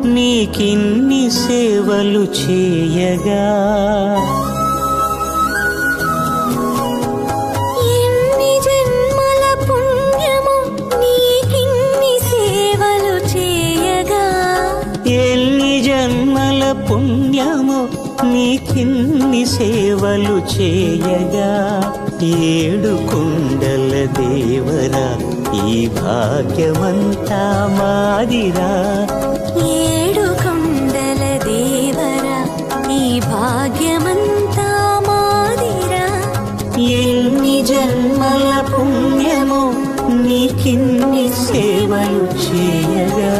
నీకిన్ని సేవలు చేయగా ఎన్ని జన్మల పుణ్యము నీకిన్ని సేవలు చేయగా ఎన్ని జన్మల పుణ్యము నీకిన్ని సేవలు చేయగా ఏడు కొండల దేవరా ఈ భాగ్యమంతా మాదిరా ఏడు కొండల దేవరా ఈ భాగ్యమంతా మాదిరా ఎన్ని జన్మల పుణ్యము నీకిన్ని సేవలు చేయగా